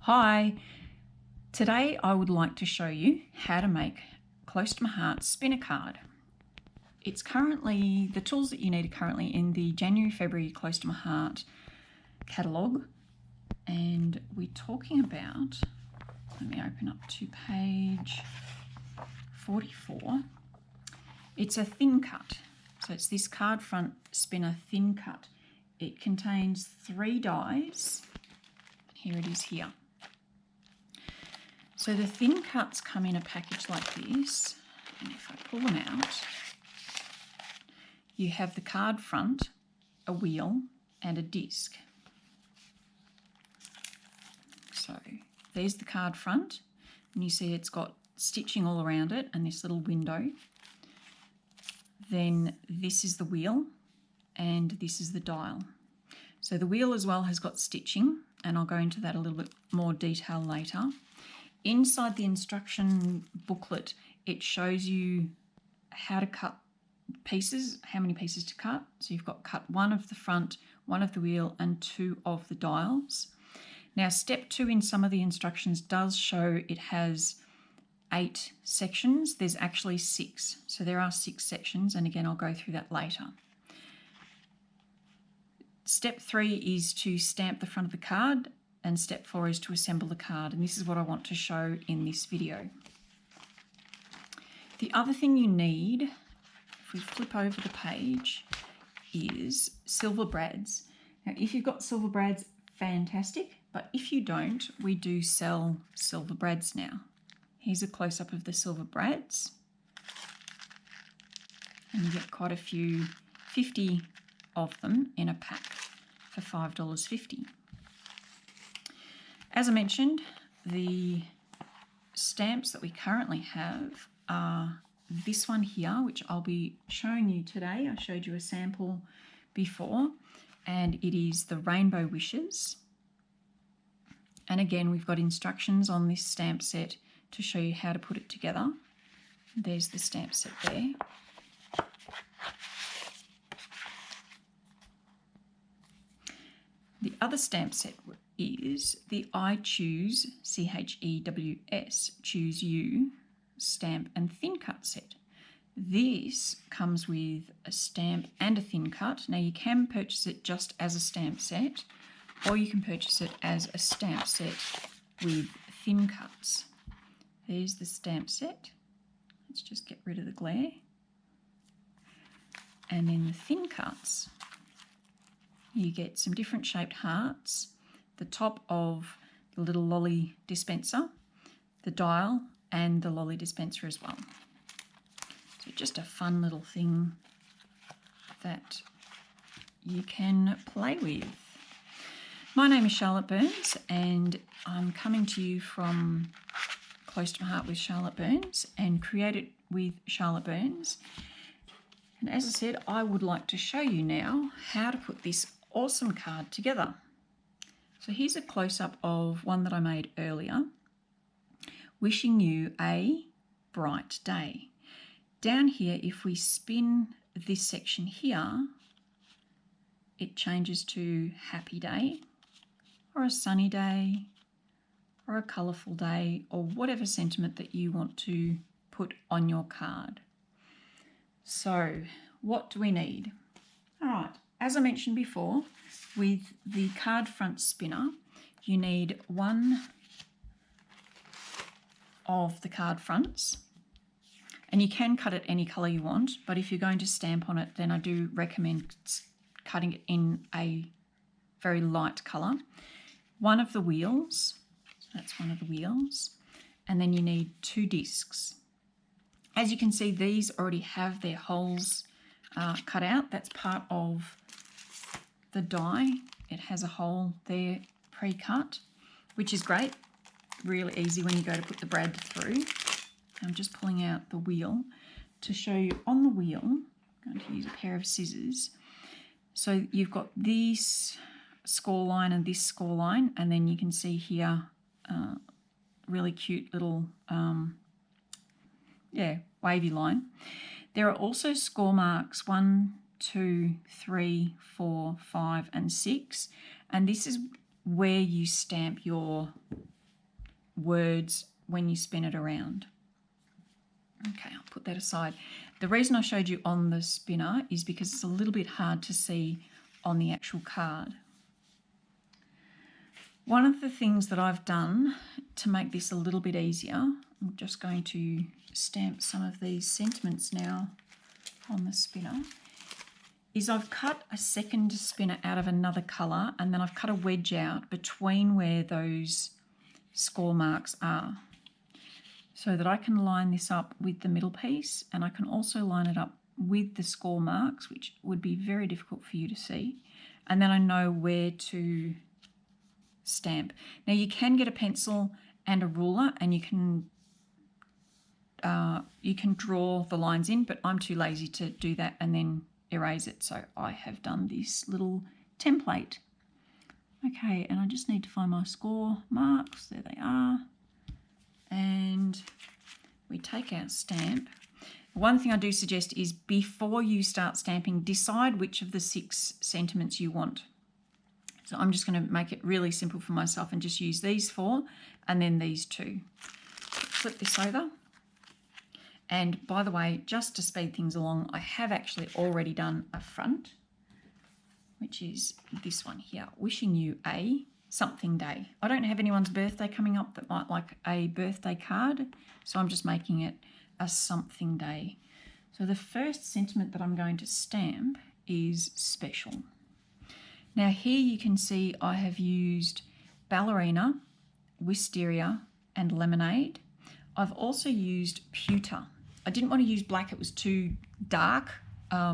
Hi, today I would like to show you how to make Close to My Heart spinner card. It's currently, the tools that you need are currently in the January-February Close to My Heart catalogue, and we're talking about, let me open up to page 44. It's a thin cut, so it's this card front spinner thin cut. It contains 3 dies. Here it is here. So the thin cuts come in a package like this, and if I pull them out, you have the card front, a wheel, and a disc. So there's the card front, and you see it's got stitching all around it and this little window. Then this is the wheel, and this is the dial. So the wheel as well has got stitching, and I'll go into that a little bit more detail later. Inside the instruction booklet, it shows you how to cut pieces, how many pieces to cut. So you've got cut 1 of the front, 1 of the wheel, and 2 of the dials. Now step 2 in some of the instructions does show it has 8 sections. There's actually 6. So there are 6 sections, and again I'll go through that later. Step 3 is to stamp the front of the card, and step 4 is to assemble the card, and this is what I want to show in this video. The other thing you need, if we flip over the page, is silver brads. Now if you've got silver brads, fantastic, but if you don't, we do sell silver brads now. Here's a close-up of the silver brads, and you get quite a few, 50 of them in a pack for $5.50. As I mentioned, the stamps that we currently have are this one here, which I'll be showing you today. I showed you a sample before, and it is the Rainbow Wishes. And again, we've got instructions on this stamp set to show you how to put it together. There's the stamp set there. The other stamp set is the I Choose, CHEWS, Choose You stamp and thin cut set. This comes with a stamp and a thin cut. Now you can purchase it just as a stamp set, or you can purchase it as a stamp set with thin cuts. There's the stamp set. Let's just get rid of the glare. And then the thin cuts, you get some different shaped hearts, the top of the little lolly dispenser, the dial, and the lolly dispenser as well. So just a fun little thing that you can play with. My name is Charlotte Burns, and I'm coming to you from Close to My Heart with Charlotte Burns and Create It with Charlotte Burns. And as I said, I would like to show you now how to put this awesome card together. So here's a close-up of one that I made earlier. Wishing you a bright day. Down here, if we spin this section here, it changes to happy day, or a sunny day, or a colourful day, or whatever sentiment that you want to put on your card. So what do we need? All right, as I mentioned before, with the card front spinner, you need 1 of the card fronts, and you can cut it any colour you want, but if you're going to stamp on it, then I do recommend cutting it in a very light colour. 1 of the wheels, so that's 1 of the wheels, and then you need 2 discs. As you can see, these already have their holes cut out. That's part of the die. It has a hole there pre-cut, which is great. Really easy when you go to put the brad through. I'm just pulling out the wheel to show you on the wheel. I'm going to use a pair of scissors. So you've got this score line and this score line, and then you can see here really cute little wavy line. There are also score marks 1, 2, 3, 4, 5, and 6, and this is where you stamp your words when you spin it around. Okay, I'll put that aside. The reason I showed you on the spinner is because it's a little bit hard to see on the actual card. One of the things that I've done to make this a little bit easier, I'm just going to stamp some of these sentiments now on the spinner, is I've cut a second spinner out of another colour, and then I've cut a wedge out between where those score marks are, so that I can line this up with the middle piece, and I can also line it up with the score marks, which would be very difficult for you to see, and then I know where to stamp. Now you can get a pencil and a ruler, and you can draw the lines in, but I'm too lazy to do that and then erase it, so I have done this little template. Okay, and I just need to find my score marks. There they are. And we take our stamp. One thing I do suggest is before you start stamping, decide which of the 6 sentiments you want. So I'm just going to make it really simple for myself and just use these 4 and then these 2. Flip this over. And by the way, just to speed things along, I have actually already done a front, which is this one here, wishing you a something day. I don't have anyone's birthday coming up that might like a birthday card, so I'm just making it a something day. So the first sentiment that I'm going to stamp is special. Now here you can see I have used ballerina, wisteria and lemonade. I've also used pewter. I didn't want to use black, it was too dark.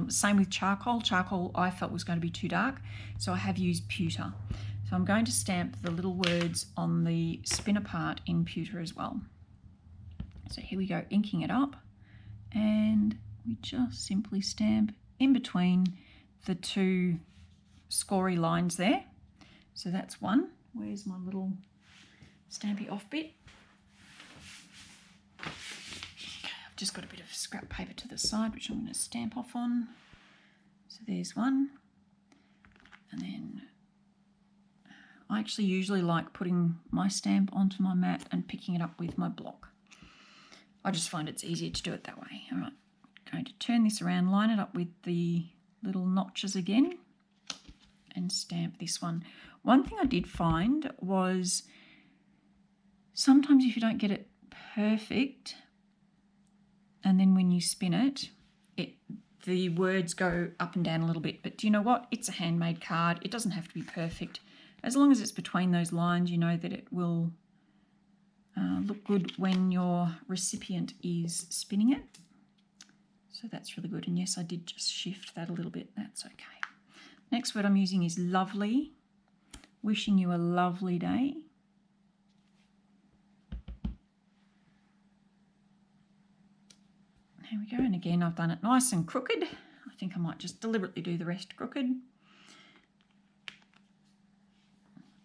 Same with charcoal. Charcoal I felt was going to be too dark, so I have used pewter. So I'm going to stamp the little words on the spinner part in pewter as well. So here we go, inking it up, and we just simply stamp in between the 2 scory lines there. So that's one. Where's my little stampy off bit? Okay, I've just got a bit of scrap paper to the side, which I'm going to stamp off on. So there's one. And then I actually usually like putting my stamp onto my mat and picking it up with my block. I just find it's easier to do it that way. All right, I'm going to turn this around, line it up with the little notches again, and stamp this one. One thing I did find was sometimes if you don't get it perfect, and then when you spin it, the words go up and down a little bit. But do you know what? It's a handmade card. It doesn't have to be perfect. As long as it's between those lines, you know that it will look good when your recipient is spinning it. So that's really good. And yes, I did just shift that a little bit. That's okay. Next word I'm using is lovely. Wishing you a lovely day. There we go. And again, I've done it nice and crooked. I think I might just deliberately do the rest crooked.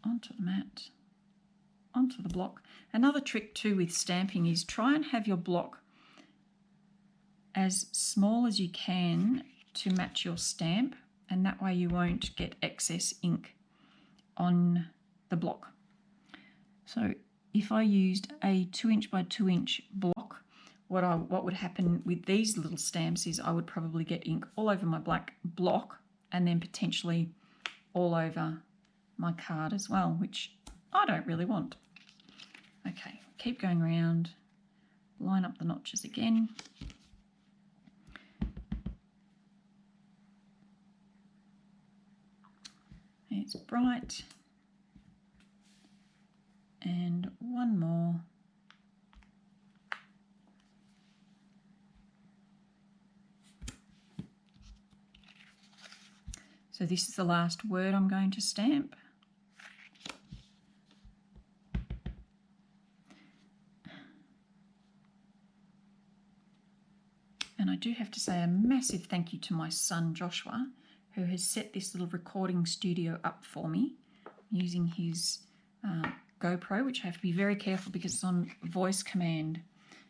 Onto the mat, onto the block. Another trick too with stamping is try and have your block as small as you can to match your stamp, and that way you won't get excess ink on the block. So if I used a 2" by 2" block, what would happen with these little stamps is I would probably get ink all over my black block and then potentially all over my card as well, which I don't really want. Okay, keep going around, line up the notches again. It's bright. And one more. So this is the last word I'm going to stamp. And I do have to say a massive thank you to my son Joshua, who has set this little recording studio up for me using his GoPro, which I have to be very careful because it's on voice command.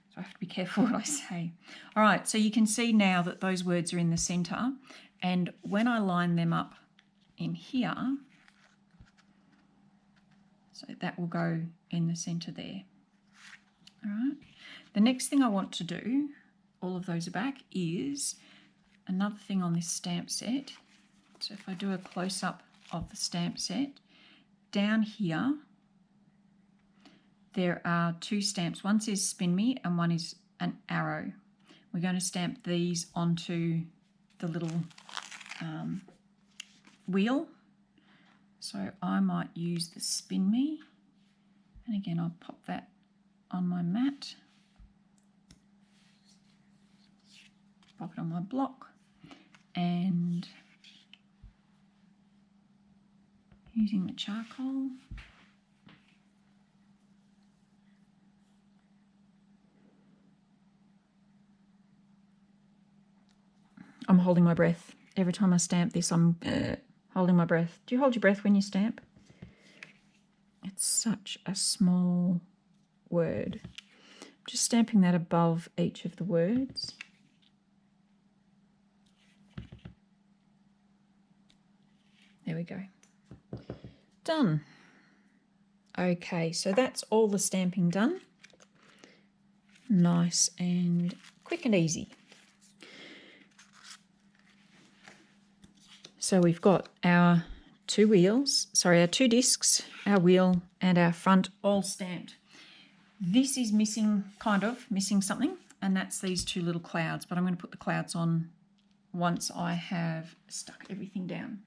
So I have to be careful what I say. All right, so you can see now that those words are in the centre, and when I line them up in here, so that will go in the centre there. All right. The next thing I want to do, all of those are back, is another thing on this stamp set. So if I do a close-up of the stamp set, down here there are two stamps. One says Spin Me and one is an arrow. We're going to stamp these onto the little wheel. So I might use the Spin Me, and again I'll pop that on my mat, pop it on my block, and using the charcoal, I'm holding my breath. Every time I stamp this, I'm holding my breath. Do you hold your breath when you stamp? It's such a small word. Just stamping that above each of the words. There we go. Done. Okay, so that's all the stamping done. Nice and quick and easy. So we've got our two discs, our wheel and our front all stamped. This is missing something, and that's these two little clouds, but I'm going to put the clouds on once I have stuck everything down.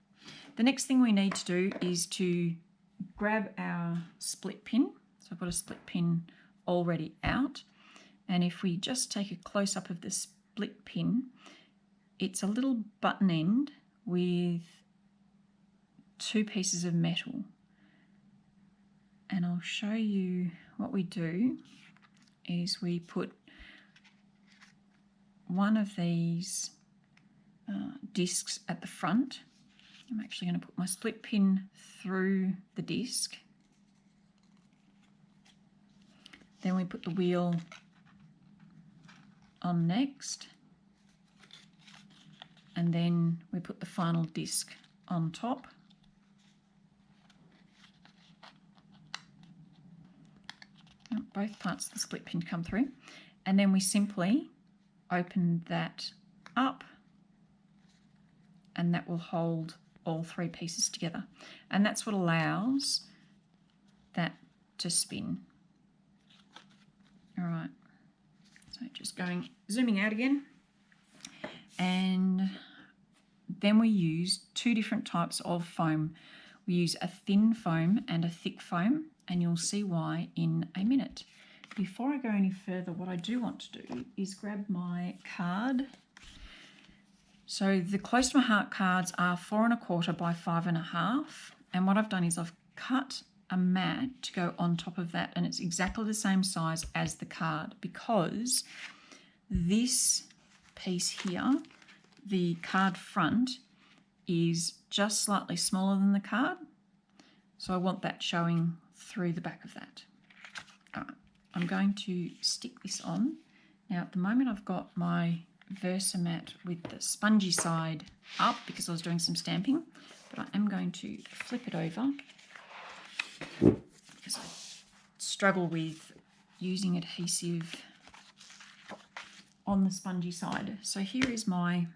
The next thing we need to do is to grab our split pin. So I've got a split pin already out, and if we just take a close-up of the split pin, it's a little button end with two pieces of metal, and I'll show you what we do is we put one of these discs at the front. I'm actually going to put my split pin through the disc, then we put the wheel on next, and then we put the final disc on top. Both parts of the split pin come through, and then we simply open that up, and that will hold all three pieces together, and that's what allows that to spin. All right, so just zooming out again, and then we use two different types of foam. We use a thin foam and a thick foam, and you'll see why in a minute. Before I go any further, what I do want to do is grab my card. So the Close to My Heart cards are 4 1/4 by 5 1/2, and what I've done is I've cut a mat to go on top of that, and it's exactly the same size as the card, because this piece here, the card front, is just slightly smaller than the card, so I want that showing through the back of that. All right, I'm going to stick this on. Now at the moment I've got my Versamat with the spongy side up because I was doing some stamping, but I am going to flip it over because I struggle with using adhesive on the spongy side. So here is my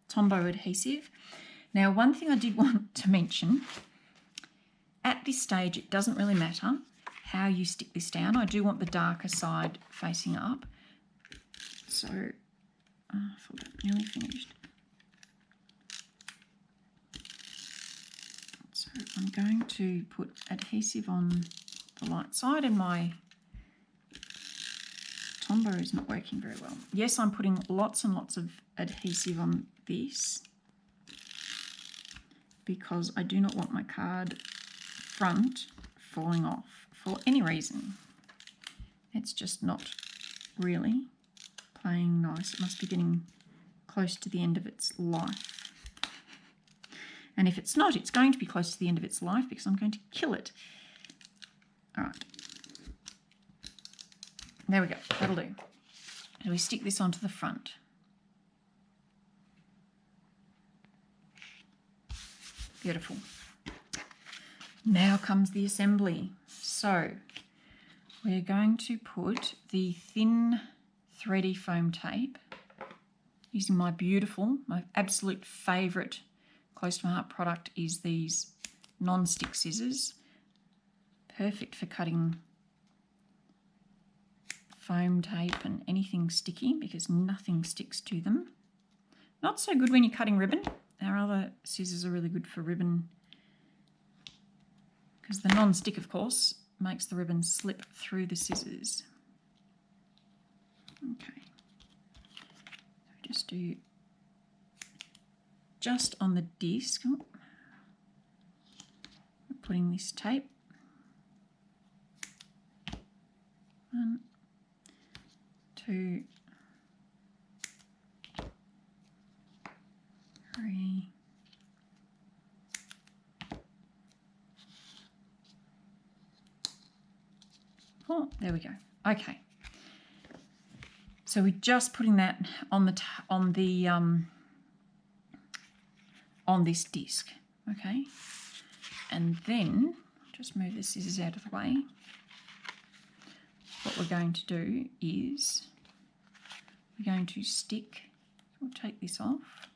Tombow adhesive. Now one thing I did want to mention, at this stage it doesn't really matter how you stick this down. I do want the darker side facing up. So I thought that nearly finished. So I'm going to put adhesive on the light side, and my Tombow is not working very well. Yes, I'm putting lots and lots of adhesive on this because I do not want my card front falling off for any reason. It's just not really playing nice. It must be getting close to the end of its life. And if it's not, it's going to be close to the end of its life because I'm going to kill it. All right. There we go. That'll do. So we stick this onto the front. Beautiful. Now comes the assembly. So we're going to put the thin 3D foam tape using my absolute favourite close to my heart product is these non-stick scissors. Perfect for cutting foam tape and anything sticky because nothing sticks to them. Not so good when you're cutting ribbon. Our other scissors are really good for ribbon because the non-stick, of course, makes the ribbon slip through the scissors. Okay, so just do just on the disc. Oh, putting this tape. 1, 2, 3. Oh, there we go. Okay. So we're just putting that on this disc, okay? And then just move the scissors out of the way. What we're going to do is we're going to stick. We'll take this off.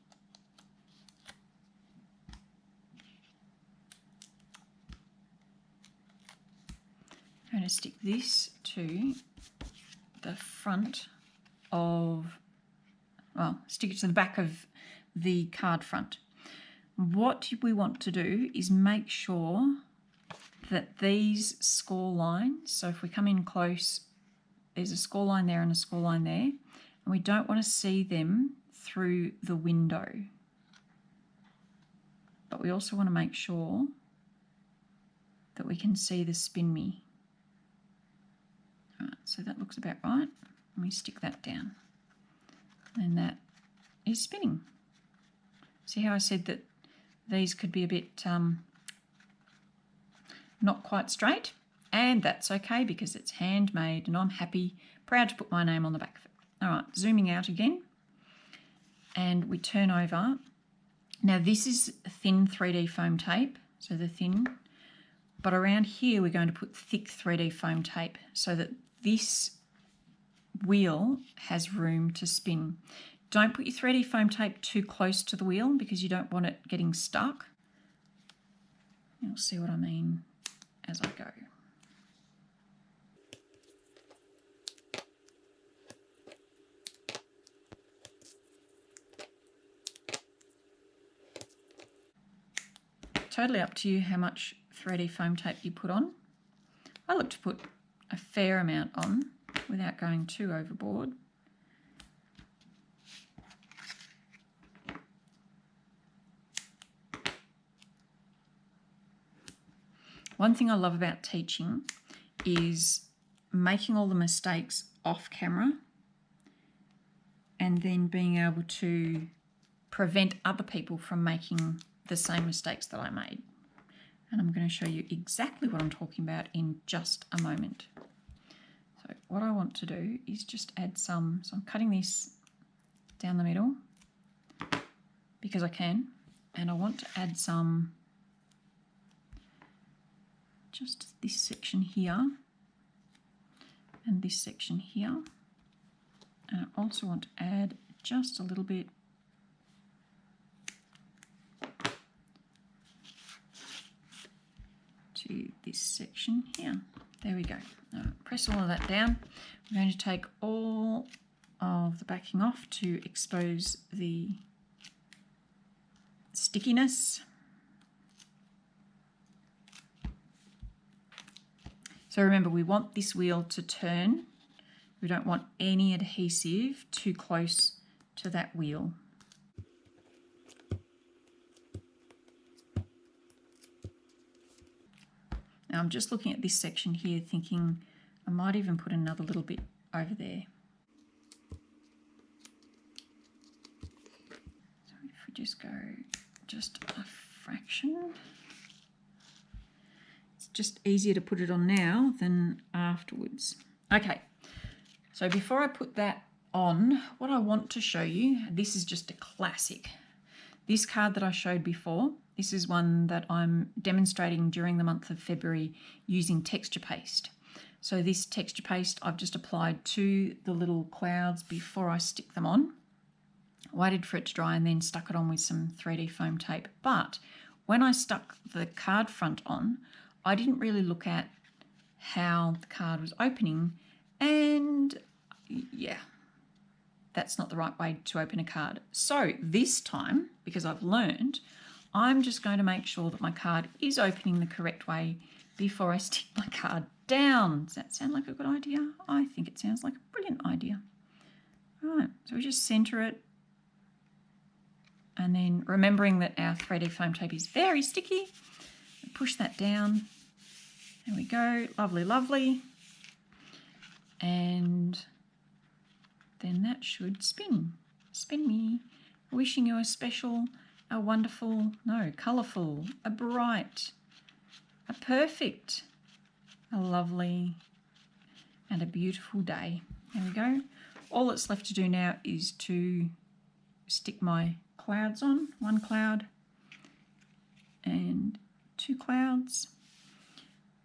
I'm going to stick this to the front of, well, stick it to the back of the card front. What we want to do is make sure that these score lines, so if we come in close, there's a score line there and a score line there, and we don't want to see them through the window. But we also want to make sure that we can see the spin me. Right, so that looks about right. And we stick that down. And that is spinning. See how I said that these could be a bit not quite straight? And that's okay because it's handmade and I'm happy, proud to put my name on the back of it. All right, zooming out again. And we turn over. Now this is thin 3D foam tape, so the thin. But around here we're going to put thick 3D foam tape so that this wheel has room to spin. Don't put your 3D foam tape too close to the wheel because you don't want it getting stuck. You'll see what I mean as I go. Totally up to you how much 3D foam tape you put on. I look to put a fair amount on without going too overboard. One thing I love about teaching is making all the mistakes off camera and then being able to prevent other people from making the same mistakes that I made. And I'm going to show you exactly what I'm talking about in just a moment. So what I want to do is just add some, so I'm cutting this down the middle because I can, and I want to add some just this section here and this section here. And I also want to add just a little bit to this section here. There we go. Now, press all of that down. I'm going to take all of the backing off to expose the stickiness. So remember, we want this wheel to turn. We don't want any adhesive too close to that wheel. Now I'm just looking at this section here thinking I might even put another little bit over there. So if we just go just a fraction. It's just easier to put it on now than afterwards. Okay, so before I put that on, what I want to show you, this is just a classic. This card that I showed before, this is one that I'm demonstrating during the month of February using texture paste. So this texture paste I've just applied to the little clouds before I stick them on. Waited for it to dry and then stuck it on with some 3D foam tape. But when I stuck the card front on, I didn't really look at how the card was opening, and yeah, that's not the right way to open a card. So this time, because I've learned, I'm just going to make sure that my card is opening the correct way before I stick my card down. Does that sound like a good idea? I think it sounds like a brilliant idea. Right, so we just center it, and then remembering that our 3D foam tape is very sticky, push that down. There we go, lovely, lovely. And then that should spin. Spin me. Wishing you a special, a wonderful, no, colourful, a bright, a perfect, a lovely, and a beautiful day. There we go. All that's left to do now is to stick my clouds on. One cloud and two clouds.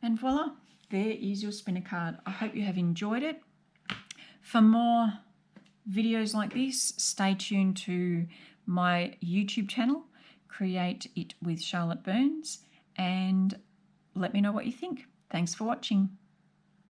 And voila, there is your spinner card. I hope you have enjoyed it. For more videos like this, stay tuned to my YouTube channel, Create It with Charlotte Burns, and let me know what you think. Thanks for watching.